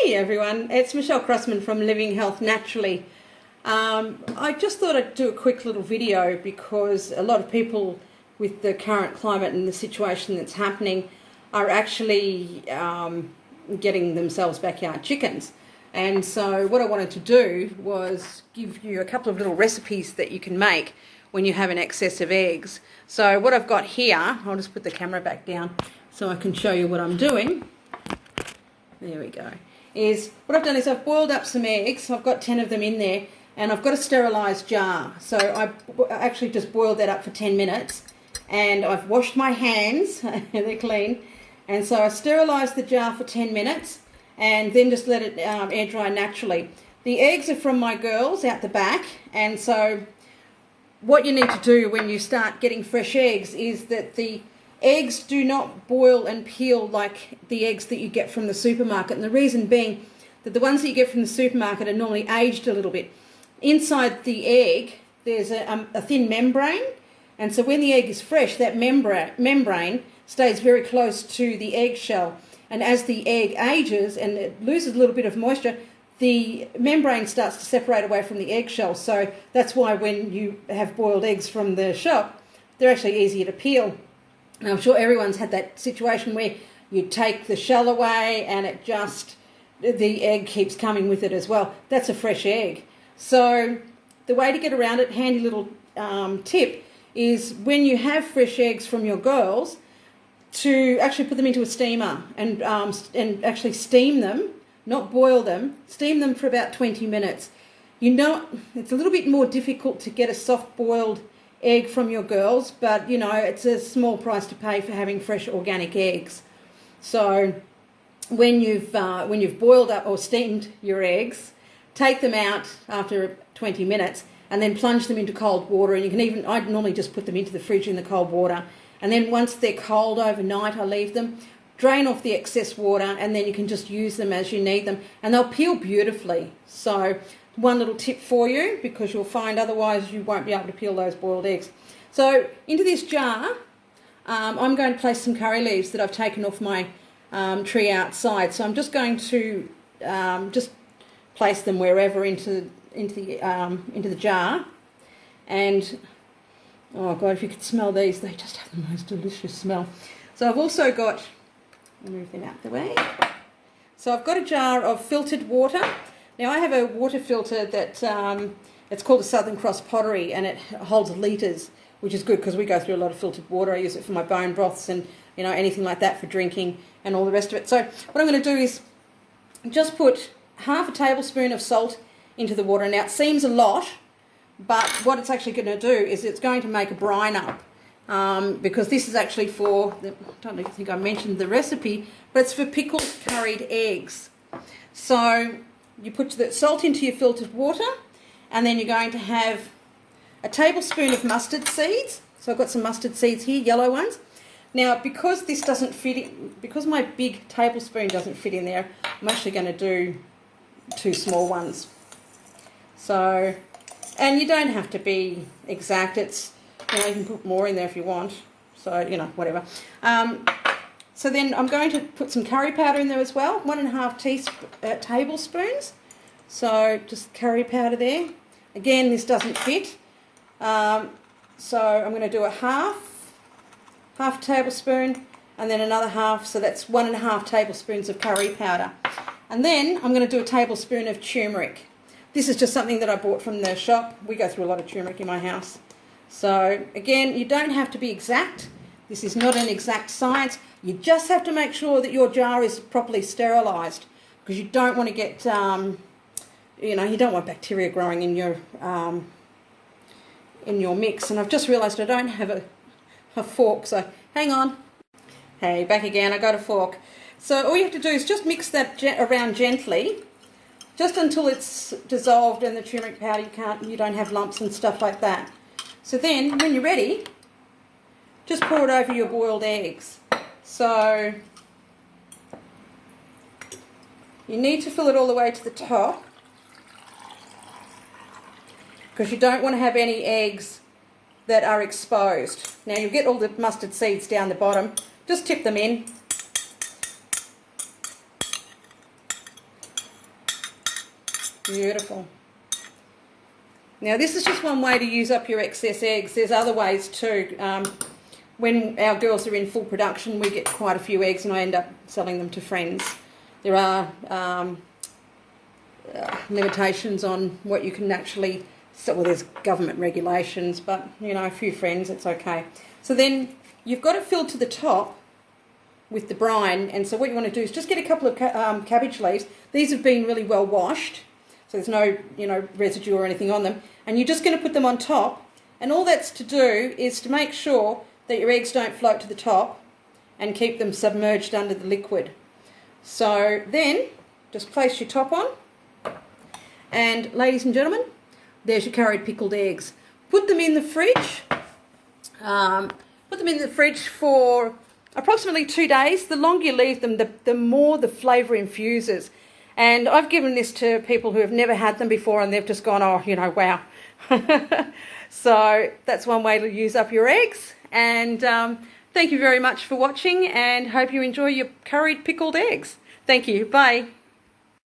Hey everyone, it's Michelle Crossman from Living Health Naturally. I just thought I'd do a quick little video because a lot of people with the current climate and the situation that's happening are actually getting themselves backyard chickens. And so what I wanted to do was give you a couple of little recipes that you can make when you have an excess of eggs. So what I've got here, I'll just put the camera back down so I can show you what I'm doing. There we go. Is what I've done is I've boiled up some eggs. I've got 10 of them in there, and I've got a sterilised jar. So I actually just boiled that up for 10 minutes, and I've washed my hands, they're clean, and so I sterilised the jar for 10 minutes and then just let it air dry naturally. The eggs are from my girls out the back, and so what you need to do when you start getting fresh eggs is that the eggs do not boil and peel like the eggs that you get from the supermarket. And the reason being that the ones that you get from the supermarket are normally aged a little bit. Inside the egg, there's a thin membrane. And so when the egg is fresh, that membrane stays very close to the eggshell. And as the egg ages and it loses a little bit of moisture, the membrane starts to separate away from the eggshell. So that's why when you have boiled eggs from the shop, they're actually easier to peel. And I'm sure everyone's had that situation where you take the shell away and it just, the egg keeps coming with it as well. That's a fresh egg. So the way to get around it, handy little tip, is when you have fresh eggs from your girls, to actually put them into a steamer and actually steam them, not boil them, steam them for about 20 minutes. You know, it's a little bit more difficult to get a soft boiled egg from your girls, but you know, it's a small price to pay for having fresh organic eggs. So when you've boiled up or steamed your eggs, take them out after 20 minutes and then plunge them into cold water. And you can even, I normally just put them into the fridge in the cold water, and then once they're cold overnight, I leave them, drain off the excess water, and then you can just use them as you need them, and they'll peel beautifully. So one little tip for you, because you'll find otherwise you won't be able to peel those boiled eggs. So into this jar, I'm going to place some curry leaves that I've taken off my tree outside. So I'm just going to just place them wherever into the jar. And oh God, if you could smell these, they just have the most delicious smell. So I've also got, I'll move them out the way. So I've got a jar of filtered water. Now I have a water filter that it's called a Southern Cross Pottery, and it holds litres, which is good because we go through a lot of filtered water. I use it for my bone broths and anything like that, for drinking and all the rest of it. So what I'm going to do is just put half a tablespoon of salt into the water. Now it seems a lot, but what it's actually going to do is it's going to make a brine up, because this is actually for, I don't think I mentioned the recipe, but it's for pickled curried eggs. So you put the salt into your filtered water, and then you're going to have a tablespoon of mustard seeds. So I've got some mustard seeds here, yellow ones. Now, because this doesn't fit in, because my big tablespoon doesn't fit in there, I'm actually going to do 2 small ones. So, and you don't have to be exact. It's, you can put more in there if you want. So, whatever. So then I'm going to put some curry powder in there as well, 1.5 tablespoons. So just curry powder there. Again, this doesn't fit. So I'm going to do a half tablespoon, and then another half, so that's 1.5 tablespoons of curry powder. And then I'm going to do a tablespoon of turmeric. This is just something that I bought from the shop. We go through a lot of turmeric in my house. So again, you don't have to be exact. This is not an exact science. You just have to make sure that your jar is properly sterilised, because you don't want to get, you don't want bacteria growing in your mix. And I've just realised I don't have a fork, so hang on. Hey, back again, I got a fork. So all you have to do is just mix that around gently, just until it's dissolved and the turmeric powder, you don't have lumps and stuff like that. So then, when you're ready, just pour it over your boiled eggs. So you need to fill it all the way to the top, because you don't want to have any eggs that are exposed. Now you'll get all the mustard seeds down the bottom. Just tip them in. Beautiful. Now this is just one way to use up your excess eggs. There's other ways too. When our girls are in full production, we get quite a few eggs and I end up selling them to friends. There are limitations on what you can actually sell. Well, there's government regulations, but you know, a few friends, it's okay. So then you've got it filled to the top with the brine, and so what you want to do is just get a couple of cabbage leaves. These have been really well washed, so there's no, you know, residue or anything on them, and you're just going to put them on top, and all that's to do is to make sure that your eggs don't float to the top and keep them submerged under the liquid. So then just place your top on, and ladies and gentlemen, there's your curried pickled eggs. Put them in the fridge. Put them in the fridge for approximately 2 days. The longer you leave them, the more the flavour infuses. And I've given this to people who have never had them before and they've just gone, oh, you know, wow. So that's one way to use up your eggs. And thank you very much for watching and hope you enjoy your curried pickled eggs. Thank you. Bye.